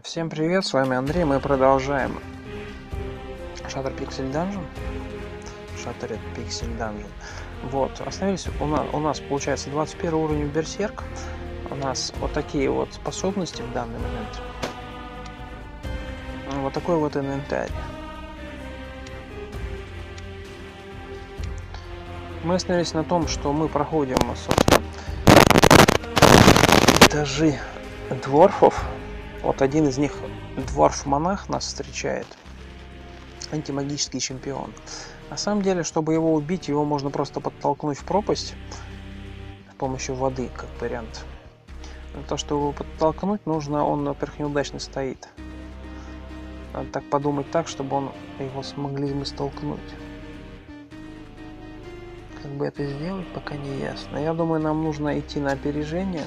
Всем привет, с вами Андрей, мы продолжаем Shattered Pixel Dungeon. Shattered Pixel Dungeon. Вот, остановились, у нас получается 21 уровень Берсерк. У нас вот такие вот способности в данный момент. Вот такой вот инвентарь. Мы остановились на том, что мы проходим, собственно, этажи дворфов. Вот один из них, дворф-монах, нас встречает. Антимагический чемпион. На самом деле, чтобы его убить, его можно просто подтолкнуть в пропасть с помощью воды, как вариант. Для того, чтобы его подтолкнуть, нужно, он, во-первых, неудачно стоит. Надо так подумать так, чтобы его смогли мы столкнуть. Как бы это сделать, пока не ясно. Я думаю, нам нужно идти на опережение.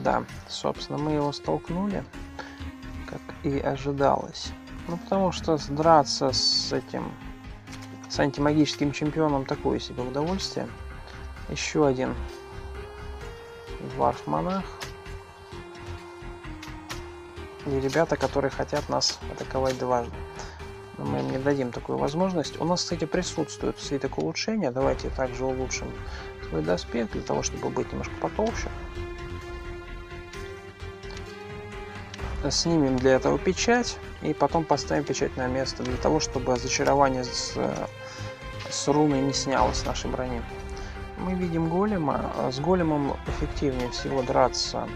Да, собственно, мы его столкнули, как и ожидалось. Ну, потому что драться с антимагическим чемпионом такое себе удовольствие. Еще один дворф-монах. И ребята, которые хотят нас атаковать дважды. Но мы им не дадим такую возможность. У нас, кстати, присутствует свиток улучшения. Давайте также улучшим свой доспех, для того, чтобы быть немножко потолще. Снимем для этого печать и потом поставим печать на место, для того, чтобы зачарование с руной не снялось с нашей брони. Мы видим голема. С големом эффективнее всего драться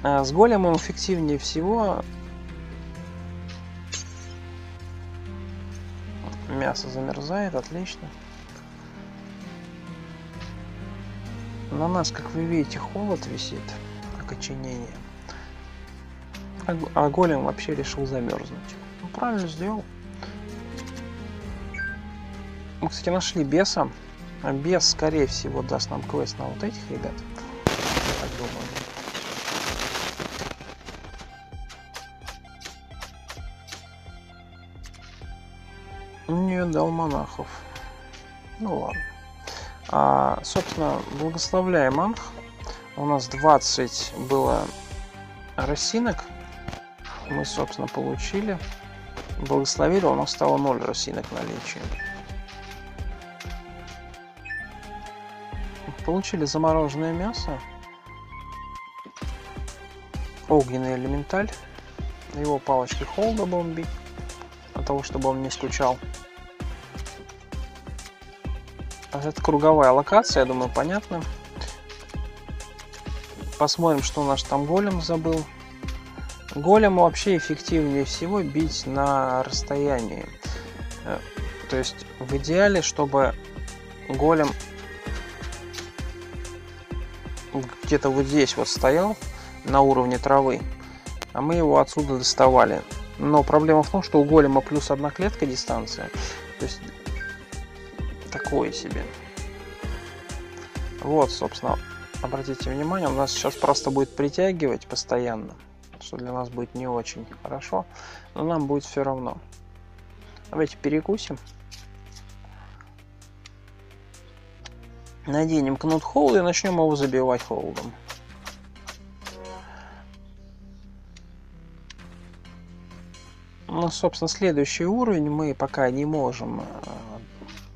с големом эффективнее всего. Мясо замерзает, отлично. На нас, как вы видите, холод висит, окоченение. А голем вообще решил замерзнуть. Ну, правильно сделал. Мы, кстати, нашли беса. А бес, скорее всего, даст нам квест на вот этих ребят. Я так думаю. Не дал монахов. Ну ладно. Собственно, благословляем Анх. У нас 20 было росинок. Мы, собственно, получили. Благословили, у нас стало 0 росинок наличия. Получили замороженное мясо. Огненный элементаль. Его палочкой холода будем бить. Для того, чтобы он не скучал. Это круговая локация, я думаю, понятно. Посмотрим, что наш там голем забыл. Голему вообще эффективнее всего бить на расстоянии. То есть в идеале, чтобы голем где-то вот здесь вот стоял на уровне травы, а мы его отсюда доставали. Но проблема в том, что у голема плюс 1 клетка дистанция. То есть такое себе. Вот, собственно, обратите внимание, у нас сейчас просто будет притягивать постоянно, что для нас будет не очень хорошо, но нам будет все равно. Давайте перекусим. Наденем кнут холода и начнем его забивать холодом. Ну, собственно, следующий уровень мы пока не можем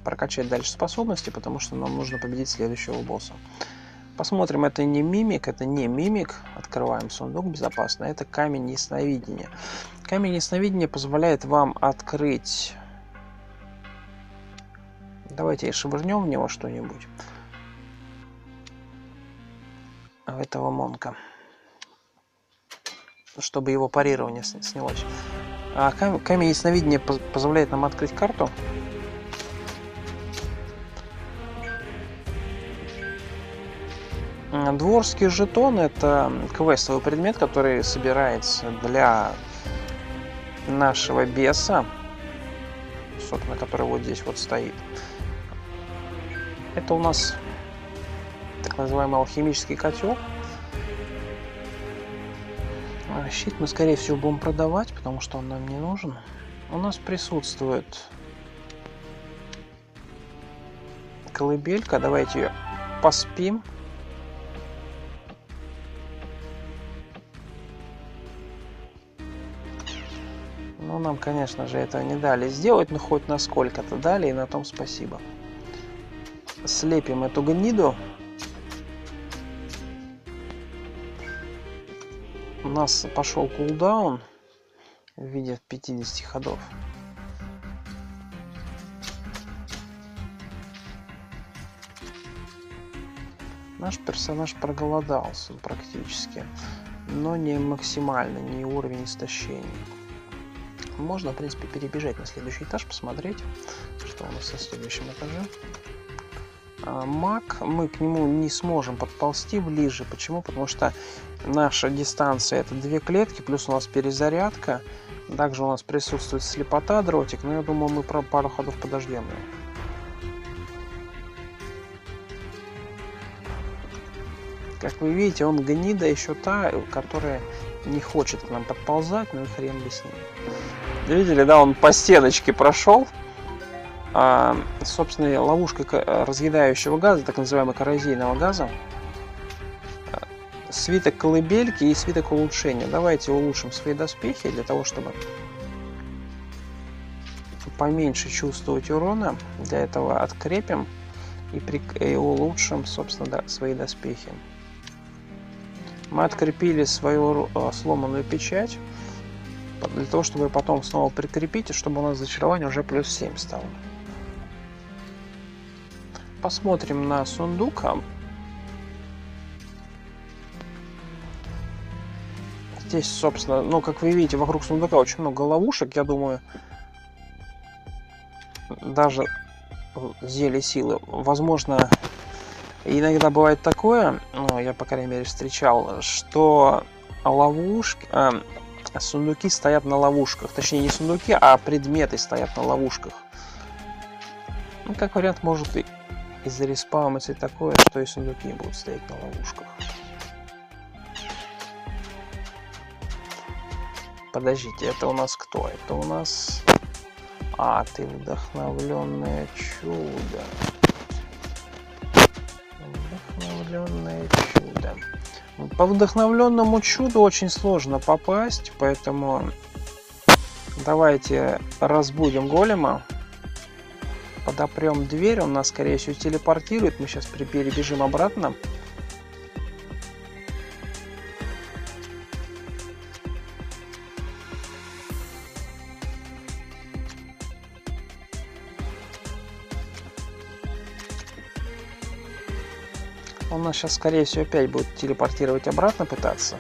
прокачать дальше способности, потому что нам нужно победить следующего босса. Посмотрим, это не мимик, Открываем сундук безопасно. Это камень ясновидения. Камень ясновидения позволяет вам открыть... Давайте швырнем в него что-нибудь. В этого монка. Чтобы его парирование снялось. А камень ясновидения позволяет нам открыть карту. Дворский жетон — это квестовый предмет, который собирается для нашего беса, собственно, который вот здесь вот стоит. Это у нас так называемый алхимический котел. Щит мы, скорее всего, будем продавать, потому что он нам не нужен. У нас присутствует колыбелька. Давайте ее поспим. Ну, нам, конечно же, этого не дали сделать, но хоть насколько-то дали, и на том спасибо. Слепим эту гниду. У нас пошел кулдаун в виде 50 ходов. Наш персонаж проголодался практически, но не максимально, не уровень истощения. Можно, в принципе, перебежать на следующий этаж, посмотреть, что у нас на следующем этаже. Маг, мы к нему не сможем подползти ближе. Почему? Потому что наша дистанция — это 2 клетки, плюс у нас перезарядка. Также у нас присутствует слепота, дротик, но я думаю, мы пару ходов подождем его. Как вы видите, он гнида еще та, которая не хочет к нам подползать, ну и хрен бы с ним. Видели, да, он по стеночке прошел. Собственно, ловушка разъедающего газа, так называемого коррозийного газа. Свиток колыбельки и свиток улучшения. Давайте улучшим свои доспехи для того, чтобы поменьше чувствовать урона. Для этого открепим и улучшим, собственно, свои доспехи. Мы открепили свою сломанную печать для того, чтобы потом снова прикрепить, и чтобы у нас зачарование уже плюс 7 стало. Посмотрим на сундук. Здесь, собственно, ну, как вы видите, вокруг сундука очень много ловушек. Я думаю, даже зелье силы. Возможно, иногда бывает такое, ну, я, по крайней мере, встречал, что ловушки, сундуки стоят на ловушках. Точнее, не сундуки, а предметы стоят на ловушках. Ну, как вариант, может и зареспауниться такое, что и сундуки будут стоять на ловушках. Подождите, это у нас кто? Это у нас... ты вдохновленное чудо. Вдохновленное чудо. По вдохновленному чуду очень сложно попасть, поэтому давайте разбудим голема. Подопрем дверь, он нас, скорее всего, телепортирует. Мы сейчас перебежим обратно. Он нас сейчас, скорее всего, опять будет телепортировать обратно пытаться.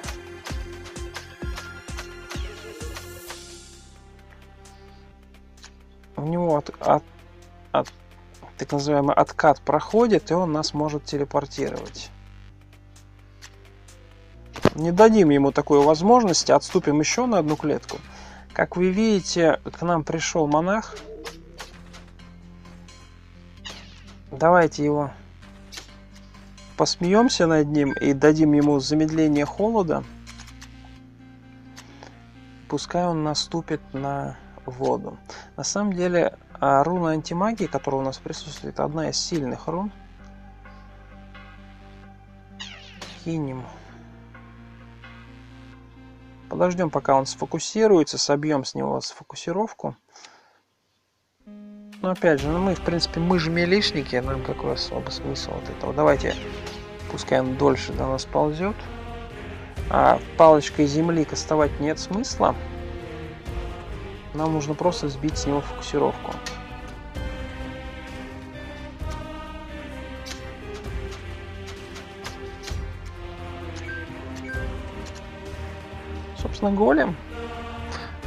У него так называемый откат проходит, и он нас может телепортировать. Не дадим ему такой возможности, отступим еще на одну клетку. Как вы видите, к нам пришел монах. Давайте его посмеемся над ним и дадим ему замедление холода. Пускай он наступит на воду. На самом деле, руна антимагии, которая у нас присутствует, одна из сильных рун. Кинем. Подождем, пока он сфокусируется, собьем с него сфокусировку. Но опять же, мы, в принципе, мы же милишники, нам какой особый смысл от этого. Давайте, пускай он дольше до нас ползет. Палочкой земли кастовать нет смысла. Нам нужно просто сбить с него фокусировку. Собственно, голем.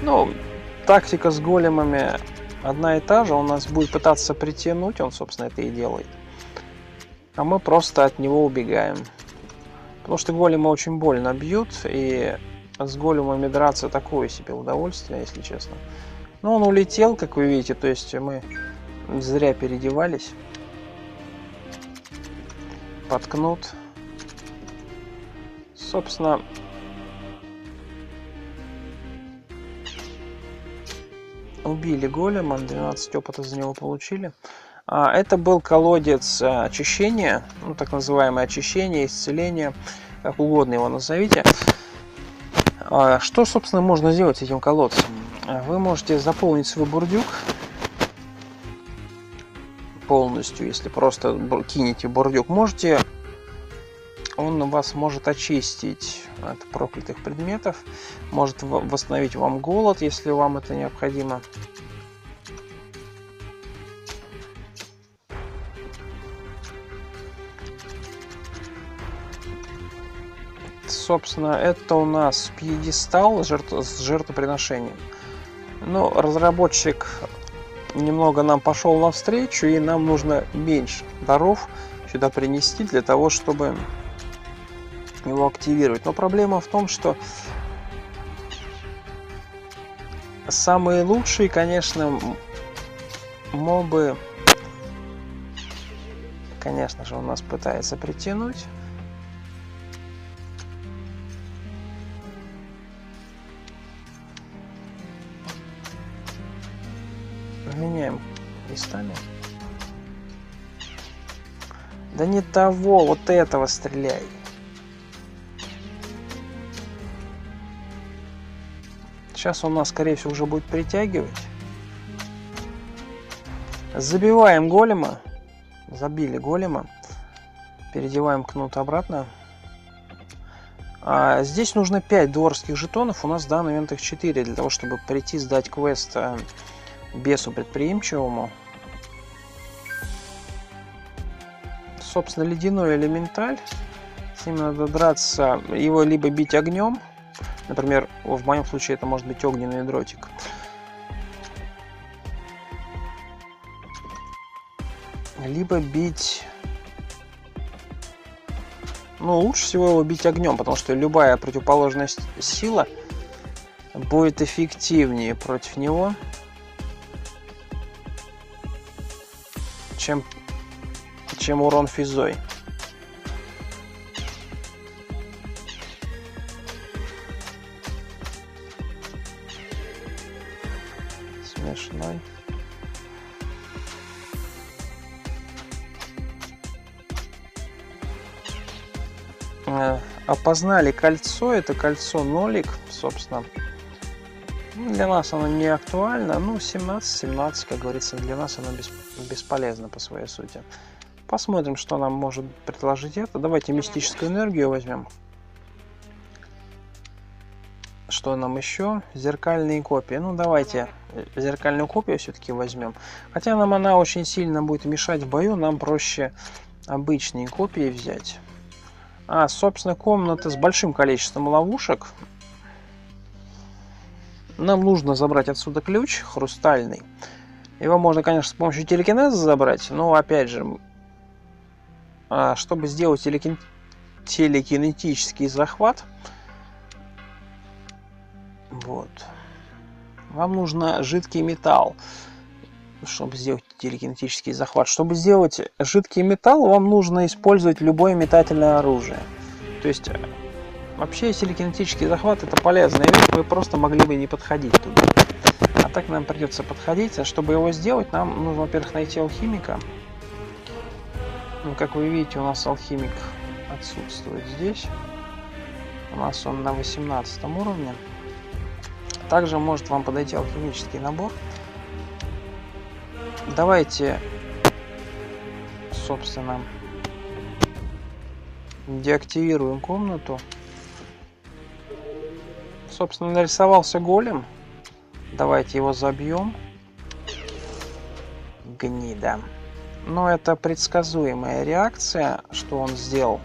Ну, тактика с големами одна и та же. Он нас будет пытаться притянуть, он, собственно, это и делает. А мы просто от него убегаем. Потому что големы очень больно бьют, и с големами драться такое себе удовольствие, если честно. Но он улетел, как вы видите, то есть мы зря переодевались. Подкнут. Собственно, убили голема, 12 опыта за него получили. Это был колодец очищения, ну, так называемое очищение, исцеление, как угодно его назовите. Что, собственно, можно сделать с этим колодцем? Вы можете заполнить свой бурдюк полностью, если просто кинете бурдюк. Можете, он вас может очистить от проклятых предметов, может восстановить вам голод, если вам это необходимо. Собственно, это у нас пьедестал с жертвоприношением. Но разработчик немного нам пошел навстречу, и нам нужно меньше даров сюда принести для того, чтобы его активировать. Но проблема в том, что самые лучшие, конечно, мобы, конечно же, у нас пытается притянуть. Меняем местами. Да не того, вот этого стреляй. Сейчас он нас, скорее всего, уже будет притягивать. Забиваем голема. Забили голема. Переодеваем кнут обратно. Здесь нужно 5 дворских жетонов. У нас в данный момент их 4. Для того, чтобы прийти сдать квест бесу предприимчивому. Собственно, ледяной элементаль. С ним надо драться. Его либо бить огнем. Например, в моем случае это может быть огненный дротик. Либо бить... Ну, лучше всего его бить огнем, потому что любая противоположная сила будет эффективнее против него, чем урон физой. Смешной. Опознали кольцо. Это кольцо нолик, собственно. Для нас оно не актуально. Ну, 17, как говорится, для нас оно бесполезно по своей сути. Посмотрим, что нам может предложить это. Давайте мистическую энергию возьмем. Что нам еще? Зеркальные копии. Ну, давайте зеркальную копию все-таки возьмем. Хотя нам она очень сильно будет мешать в бою. Нам проще обычные копии взять. Собственно, комната с большим количеством ловушек. Нам нужно забрать отсюда ключ хрустальный. Его можно, конечно, с помощью телекинеза забрать, но, опять же, чтобы сделать телекинетический захват, вот, вам нужно жидкий металл, чтобы сделать телекинетический захват. Чтобы сделать жидкий металл, вам нужно использовать любое метательное оружие. То есть, вообще, телекинетический захват — это полезная вещь, вы просто могли бы не подходить туда. А так нам придется подходить. А чтобы его сделать, нам нужно, во-первых, найти алхимика. Ну, как вы видите, у нас алхимик отсутствует здесь. У нас он на 18 уровне. Также может вам подойти алхимический набор. Давайте, собственно, деактивируем комнату. Собственно, нарисовался голем. Давайте его забьем. Гнида. Но это предсказуемая реакция, что он сделал.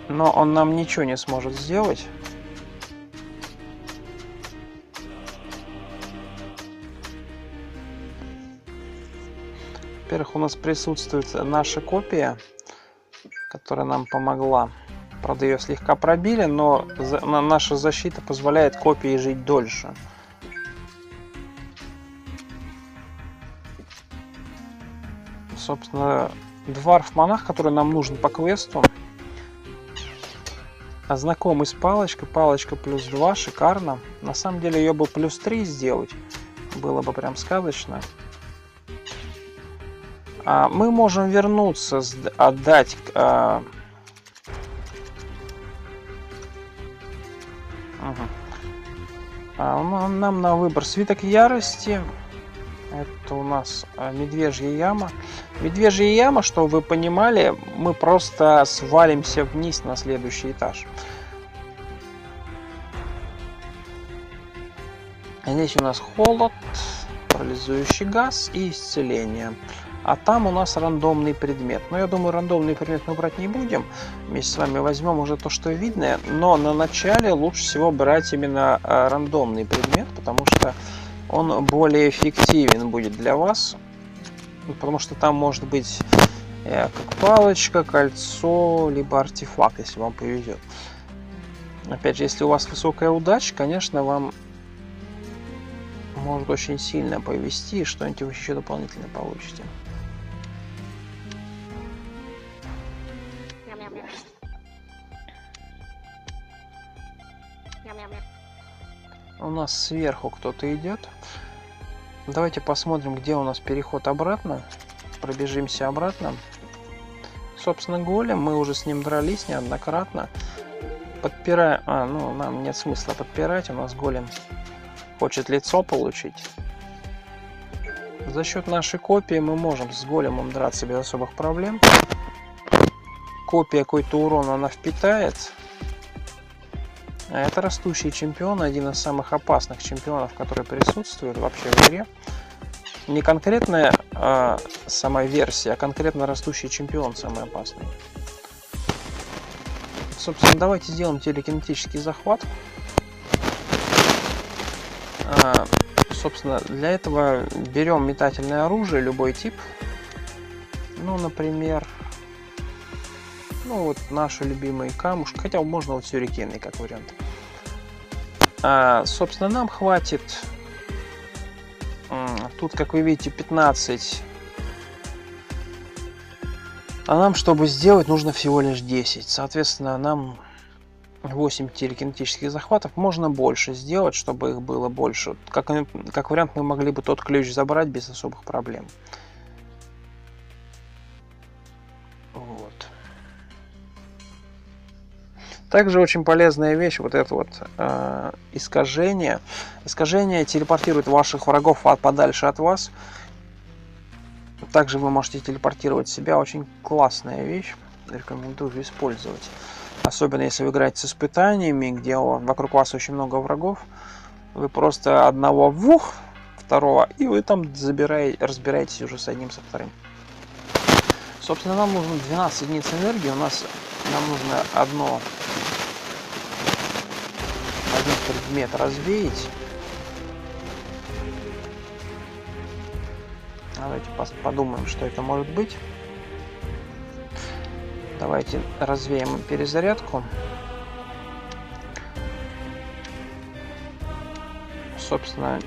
Но он нам ничего не сможет сделать. Во-первых, у нас присутствует наша копия, которая нам помогла. Правда, ее слегка пробили, но наша защита позволяет копии жить дольше. Собственно, Дварф-монах, который нам нужен по квесту. Знакомый с палочкой. Палочка плюс 2. Шикарно. На самом деле ее бы плюс 3 сделать. Было бы прям сказочно. Мы можем вернуться, отдать... Нам на выбор свиток ярости. Это у нас медвежья яма. Медвежья яма, чтобы вы понимали, мы просто свалимся вниз на следующий этаж. Здесь у нас холод, парализующий газ и исцеление. А там у нас рандомный предмет. Но я думаю, рандомный предмет мы брать не будем. Вместе с вами возьмем уже то, что видно. Но на начале лучше всего брать именно рандомный предмет, потому что он более эффективен будет для вас. Потому что там может быть как палочка, кольцо, либо артефакт, если вам повезет. Опять же, если у вас высокая удача, конечно, вам может очень сильно повезти, и что-нибудь вы еще дополнительно получите. У нас сверху кто-то идет. Давайте посмотрим, где у нас переход обратно. Пробежимся обратно. Собственно, голем. Мы уже с ним дрались неоднократно. Подпираем. Ну, нам нет смысла подпирать. У нас голем хочет лицо получить. За счет нашей копии мы можем с големом драться без особых проблем. Копия какой-то урон она впитает. Это растущий чемпион, один из самых опасных чемпионов, которые присутствуют вообще в игре. Не конкретная сама версия, а конкретно растущий чемпион самый опасный. Собственно, давайте сделаем телекинетический захват. Собственно, для этого берем метательное оружие, любой тип. Ну, например... Ну, вот наши любимые камушки. Хотя можно вот сюрикены, как вариант. Собственно, нам хватит... Тут, как вы видите, 15. А нам, чтобы сделать, нужно всего лишь 10. Соответственно, нам 8 телекинетических захватов. Можно больше сделать, чтобы их было больше. Как вариант, мы могли бы тот ключ забрать без особых проблем. Вот. Также очень полезная вещь, вот это вот искажение. Искажение телепортирует ваших врагов подальше от вас. Также вы можете телепортировать себя. Очень классная вещь. Рекомендую использовать. Особенно если вы играете с испытаниями, где вокруг вас очень много врагов. Вы просто одного второго, и вы там разбираетесь уже с одним, со вторым. Собственно, нам нужно 12 единиц энергии. Нам нужно один предмет развеять. Давайте подумаем, что это может быть. Давайте развеем перезарядку. Собственно,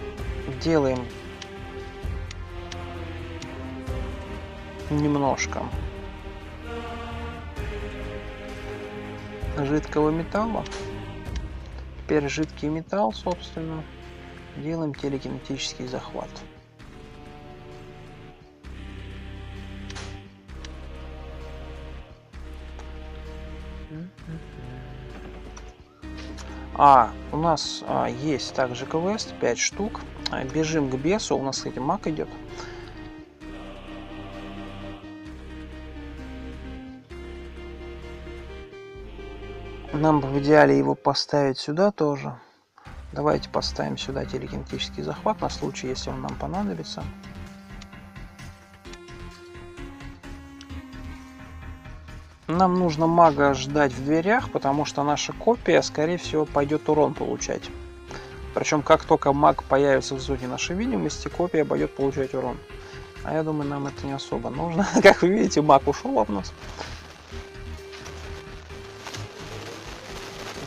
делаем немножко жидкого металла. Теперь жидкий металл, собственно, делаем телекинетический захват. У нас есть также квест, 5 штук. Бежим к бесу, у нас, кстати, маг идет. Нам бы в идеале его поставить сюда тоже. Давайте поставим сюда телекинетический захват на случай, если он нам понадобится. Нам нужно мага ждать в дверях, потому что наша копия, скорее всего, пойдет урон получать. Причем, как только маг появится в зоне нашей видимости, копия пойдет получать урон. А я думаю, нам это не особо нужно. Как вы видите, маг ушел от нас.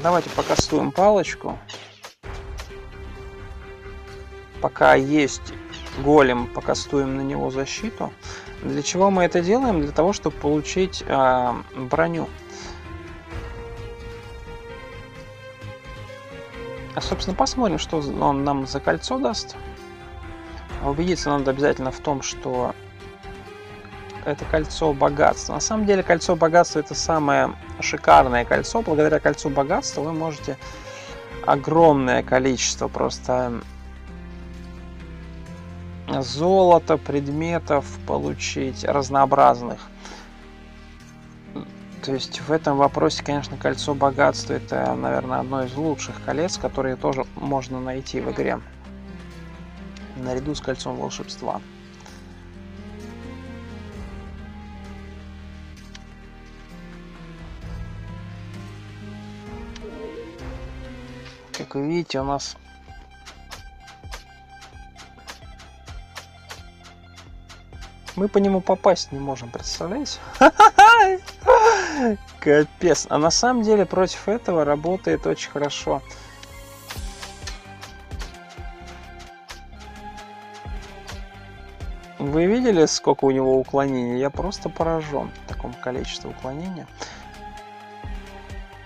Давайте покастуем палочку. Пока есть голем, покастуем на него защиту. Для чего мы это делаем? Для того, чтобы получить броню. Собственно, посмотрим, что он нам за кольцо даст. Убедиться надо обязательно в том, что это кольцо богатства. На самом деле, кольцо богатства — это самое шикарное кольцо. Благодаря кольцу богатства вы можете огромное количество просто золота, предметов получить разнообразных. То есть в этом вопросе, конечно, кольцо богатства — это, наверное, одно из лучших колец, которые тоже можно найти в игре, наряду с кольцом волшебства. Как вы видите, у нас мы по нему попасть не можем, представляете? Капец. А на самом деле против этого работает очень хорошо. Вы видели, сколько у него уклонений? Я просто поражен такому количеству уклонения.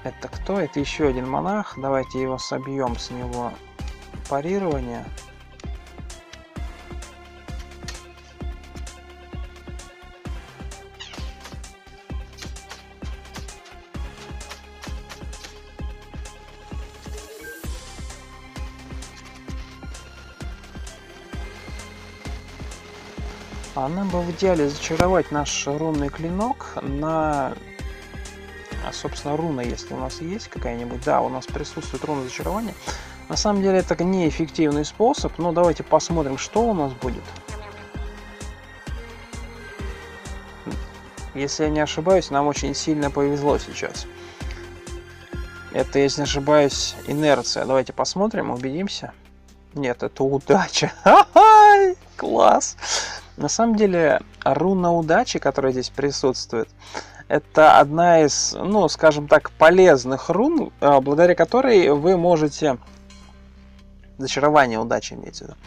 Это кто? Это еще один монах. Давайте его собьем с него парирование. А нам бы в идеале зачаровать наш рунный клинок на... собственно, руна, если у нас есть какая-нибудь. Да, у нас присутствует руна зачарования. На самом деле это неэффективный способ, но давайте посмотрим, что у нас будет. Если я не ошибаюсь, нам очень сильно повезло сейчас. Это, если не ошибаюсь, инерция. Давайте посмотрим, убедимся. Нет, это удача. Ха-ха! Класс! На самом деле, руна удачи, которая здесь присутствует, это одна из, ну, скажем так, полезных рун, благодаря которой вы можете... Зачарование удачи имеется в виду.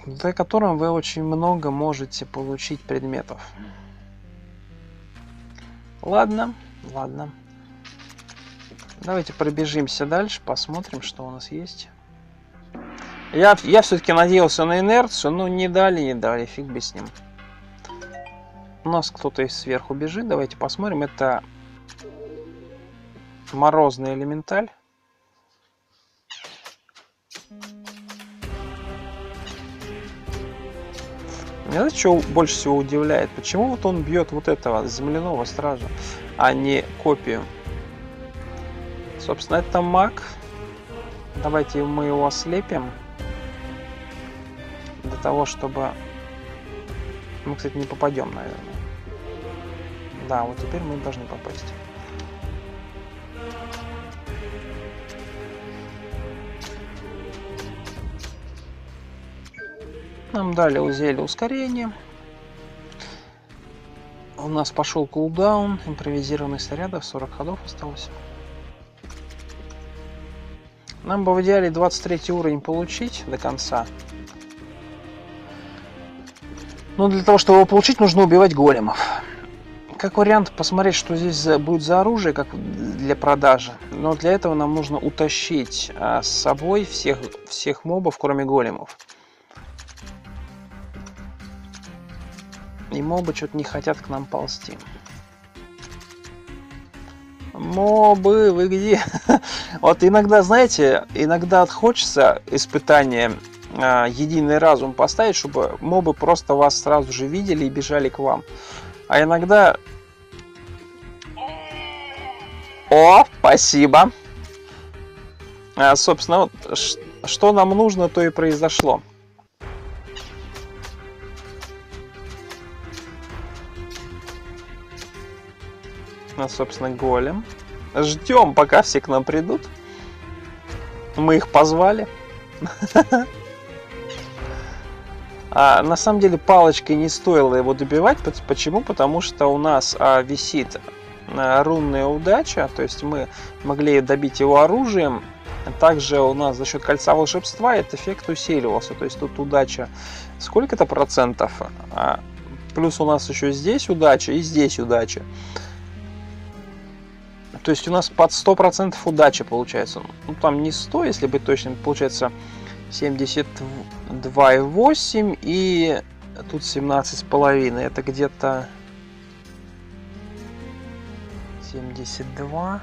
Благодаря которым вы очень много можете получить предметов. Ладно, ладно. Давайте пробежимся дальше, посмотрим, что у нас есть. Я все-таки надеялся на инерцию, но не дали, фиг бы с ним. У нас кто-то сверху бежит, давайте посмотрим. Это морозный элементаль. Меня знаете, что больше всего удивляет? Почему вот он бьет вот этого земляного стража, а не копию? Собственно, это маг. Давайте мы его ослепим. Для того, чтобы... Мы, кстати, не попадем, наверное. Да, вот теперь мы должны попасть. Нам дали зелье ускорения. У нас пошел кулдаун. Импровизированных снарядов. 40 ходов осталось. Нам бы в идеале 23 уровень получить до конца. Но для того, чтобы его получить, нужно убивать големов. Как вариант, посмотреть, что здесь будет за оружие, как для продажи. Но для этого нам нужно утащить с собой всех мобов, кроме големов. И мобы что-то не хотят к нам ползти. Мобы, вы где? Вот иногда, знаете, иногда хочется испытание единый разум поставить, чтобы мобы просто вас сразу же видели и бежали к вам. А иногда... О, спасибо! Собственно, вот, что нам нужно, то и произошло. Собственно, голем. Ждем, пока все к нам придут. Мы их позвали. На самом деле палочкой не стоило его добивать. Почему? Потому что у нас висит рунная удача. То есть мы могли добить его оружием. Также у нас за счет кольца волшебства этот эффект усиливался. То есть тут удача сколько-то процентов, плюс у нас еще здесь удача и здесь удача. То есть у нас под 100% удача получается. Ну там не 100, если быть точным, получается 72,8 и тут 17,5. Это где-то 72.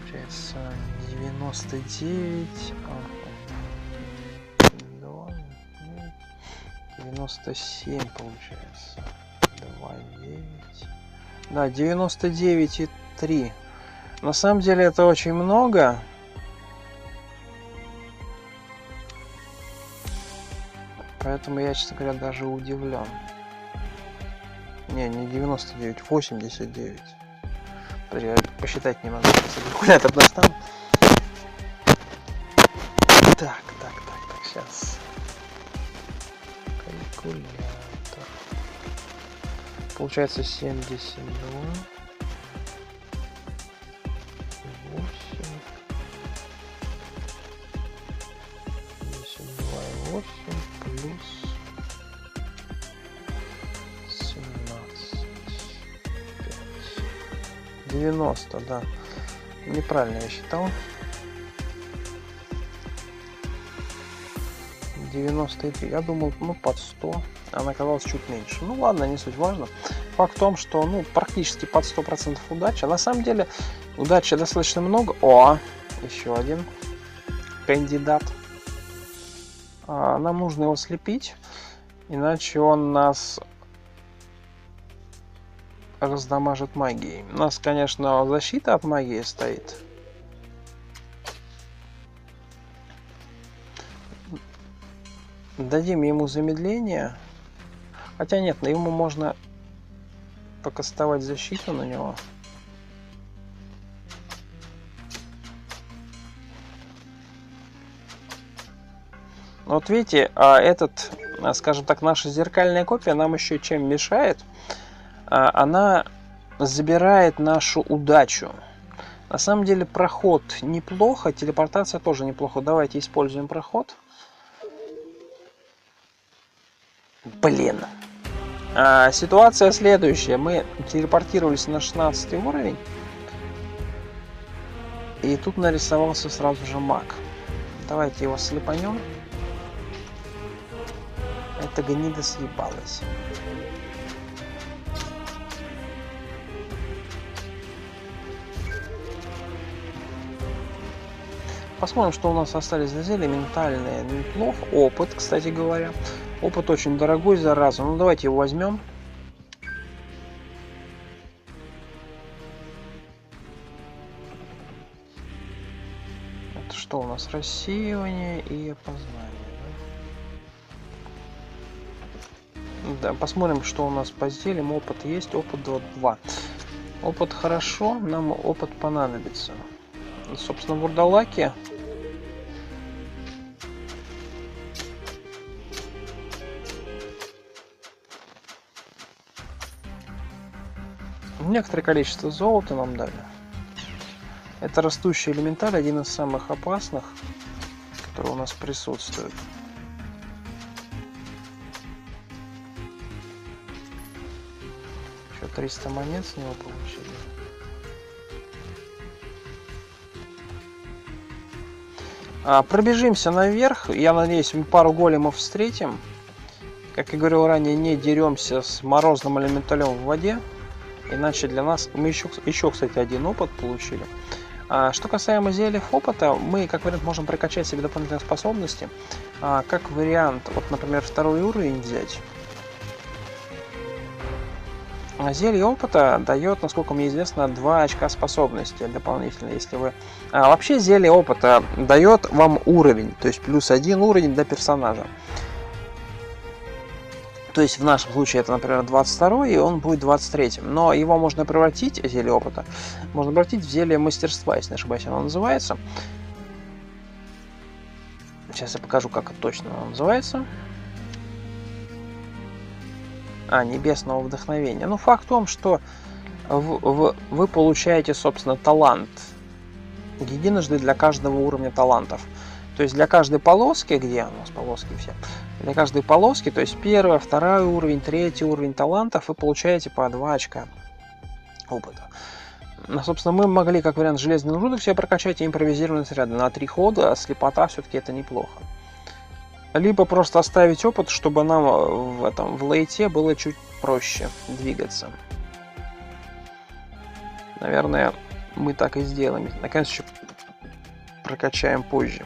Получается 99. 97 получается. 2,9. Да, 99,3. На самом деле это очень много. Поэтому я, честно говоря, даже удивлен. Не 99, 89. Я посчитать не могу. Калькулятор достану. Так, сейчас. Калькулятор. Получается 72. 8. 72,8 плюс 17. 90, да. Неправильно я считал. 93. Я думал, под 100. Она оказалась чуть меньше. Ну ладно, не суть важно. Факт в том, что практически под 100% удача. На самом деле удачи достаточно много. О, еще один кандидат. Нам нужно его слепить, иначе он нас раздамажит магией. У нас, конечно, защита от магии стоит. Дадим ему замедление. Хотя нет, ему можно покастовать защиту на него. Вот видите, скажем так, наша зеркальная копия нам еще чем мешает. Она забирает нашу удачу. На самом деле проход неплохо, телепортация тоже неплохо. Давайте используем проход. Блин. Ситуация следующая. Мы телепортировались на 16 уровень. И тут нарисовался сразу же маг. Давайте его слепанем. Эта гнида съебалась. Посмотрим, что у нас остались за зелья. Ментальные неплохо. Опыт, кстати говоря. Опыт очень дорогой, зараза. Ну давайте его возьмем. Это что у нас? Рассеивание и опознание. Да, посмотрим, что у нас по зельям. Опыт есть, опыт 2. Опыт хорошо, нам опыт понадобится. Собственно, вурдалаки. Некоторое количество золота нам дали. Это растущий элементаль, один из самых опасных, который у нас присутствует. Еще 300 монет с него получили. Пробежимся наверх. Я надеюсь, мы пару големов встретим. Как я говорил ранее, не деремся с морозным элементалем в воде. Иначе для нас... Мы еще, кстати, один опыт получили. Что касаемо зельев опыта, мы, как вариант, можем прокачать себе дополнительные способности. Как вариант, вот, например, 2-й уровень взять. Зелье опыта дает, насколько мне известно, 2 очка способности дополнительно, если вы... вообще зелье опыта дает вам уровень, то есть плюс 1 уровень до персонажа. То есть в нашем случае это, например, 22 и он будет 23-м. Но его можно превратить, зелье опыта, можно превратить в зелье мастерства, если не ошибаюсь, оно называется. Сейчас я покажу, как это точно оно называется. Небесного вдохновения. Ну, факт в том, что вы получаете, собственно, талант единожды для каждого уровня талантов. То есть для каждой полоски, где у нас полоски все, для каждой полоски, то есть первый, второй уровень, третий уровень талантов, вы получаете по 2 очка опыта. Ну, собственно, мы могли, как вариант, железный нагрудок себе прокачать и импровизированные снаряды. На 3 хода, а слепота все-таки это неплохо. Либо просто оставить опыт, чтобы нам в лейте было чуть проще двигаться. Наверное, мы так и сделаем. Наконец, еще прокачаем позже.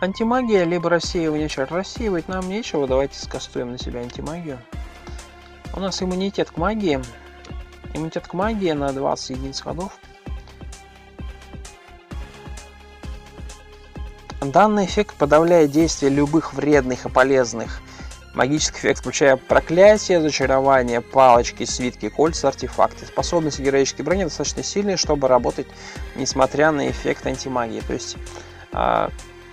Антимагия, либо рассеивание чар. Рассеивать нам нечего, давайте скастуем на себя антимагию. У нас иммунитет к магии. Иммунитет к магии на 20 единиц ходов. Данный эффект подавляет действие любых вредных и полезных магических эффектов, включая проклятия, зачарования, палочки, свитки, кольца, артефакты. Способности героической брони достаточно сильные, чтобы работать, несмотря на эффект антимагии. То есть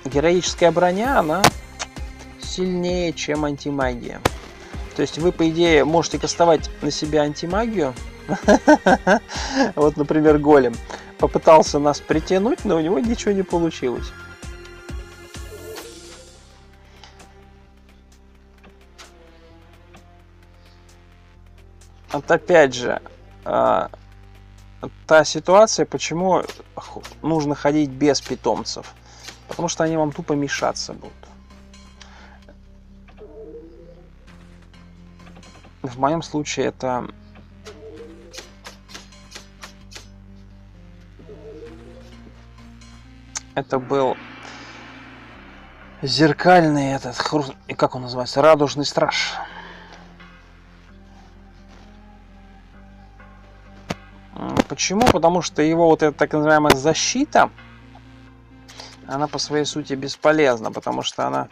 героическая броня, она сильнее, чем антимагия. То есть вы, по идее, можете кастовать на себя антимагию. Вот, например, голем попытался нас притянуть, но у него ничего не получилось. Вот опять же, та ситуация, почему нужно ходить без питомцев. Потому что они вам тупо мешаться будут. В моем случае это был зеркальный как он называется, радужный страж. Почему? Потому что его вот эта так называемая защита, она по своей сути бесполезна, потому что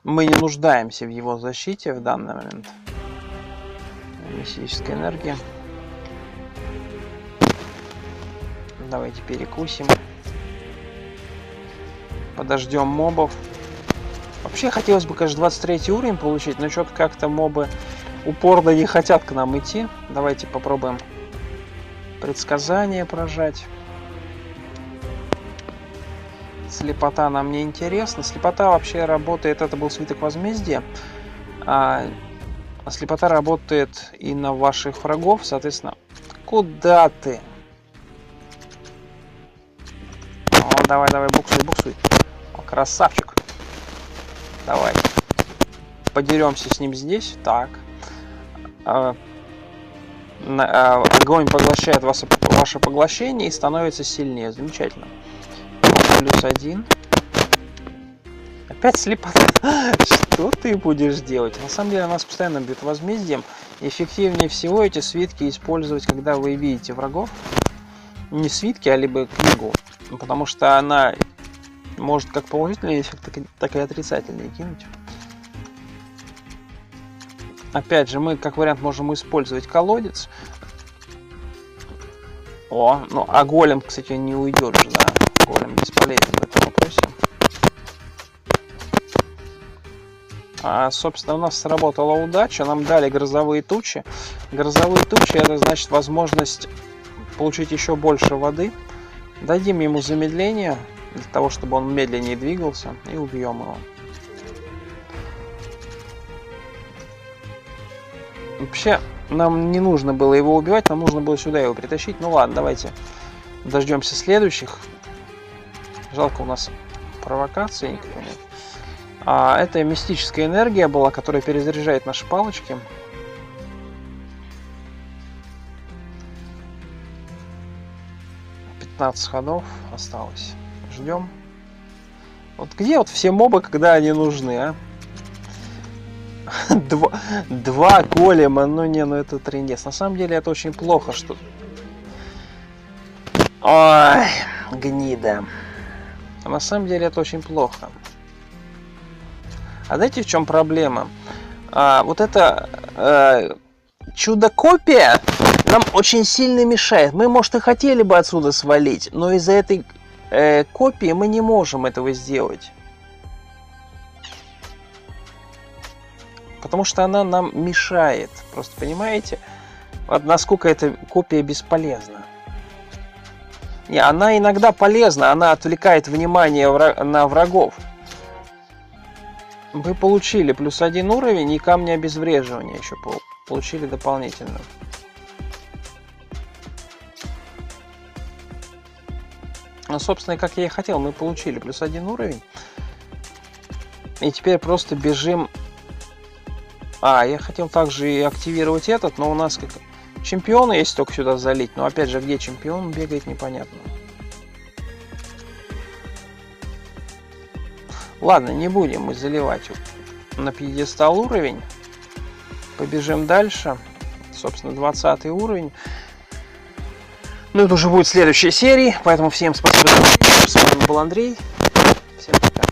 мы не нуждаемся в его защите в данный момент. Мистическая энергия. Давайте перекусим. Подождем мобов. Вообще хотелось бы, конечно, 23 уровень получить, но что-то как-то мобы упорно не хотят к нам идти. Давайте попробуем предсказание прожать. Слепота нам не интересна. Слепота вообще работает, это был свиток возмездия. Слепота работает и на ваших врагов, соответственно. Куда ты? О, давай, буксуй. О, красавчик. Давай. Подеремся с ним здесь. Так. Огонь поглощает ваше поглощение и становится сильнее. Замечательно. +1. Опять слепота. Что ты будешь делать? На самом деле нас постоянно бьют возмездием. Эффективнее всего эти свитки использовать, когда вы видите врагов. Не свитки, а либо книгу. Потому что она может как положительный эффект, так и отрицательный кинуть. Опять же, мы как вариант можем использовать колодец. О, ну а голем, кстати, не уйдет же, да? Голем бесполезен в этом вопросе. Собственно, у нас сработала удача. Нам дали грозовые тучи. Грозовые тучи — это значит возможность получить еще больше воды. Дадим ему замедление, для того, чтобы он медленнее двигался. И убьем его. Вообще, нам не нужно было его убивать, нам нужно было сюда его притащить. Ну ладно, давайте дождемся следующих. Жалко, у нас провокации никакой нет. Это мистическая энергия была, которая перезаряжает наши палочки. $15 ходов осталось. Ждем. Вот где вот все мобы, когда они нужны, а? Два голема, ну это трындец. На самом деле это очень плохо, что... Ой, гнида. На самом деле это очень плохо. А знаете, в чем проблема? Вот это чудо-копия нам очень сильно мешает. Мы, может, и хотели бы отсюда свалить, но из-за этой копии мы не можем этого сделать. Потому что она нам мешает. Просто понимаете? насколько эта копия бесполезна. Не, она иногда полезна, она отвлекает внимание на врагов. Вы получили +1 уровень и камни обезвреживания еще получили дополнительно. Ну, собственно, как я и хотел, мы получили +1 уровень. И теперь просто бежим. Я хотел также и активировать этот, но у нас как чемпиона есть только сюда залить. Но опять же, где чемпион бегает, непонятно. Ладно, не будем мы заливать на пьедестал уровень. Побежим дальше. Собственно, 20 уровень. Ну, это уже будет в следующей серии. Поэтому всем спасибо за внимание. С вами был Андрей. Всем пока.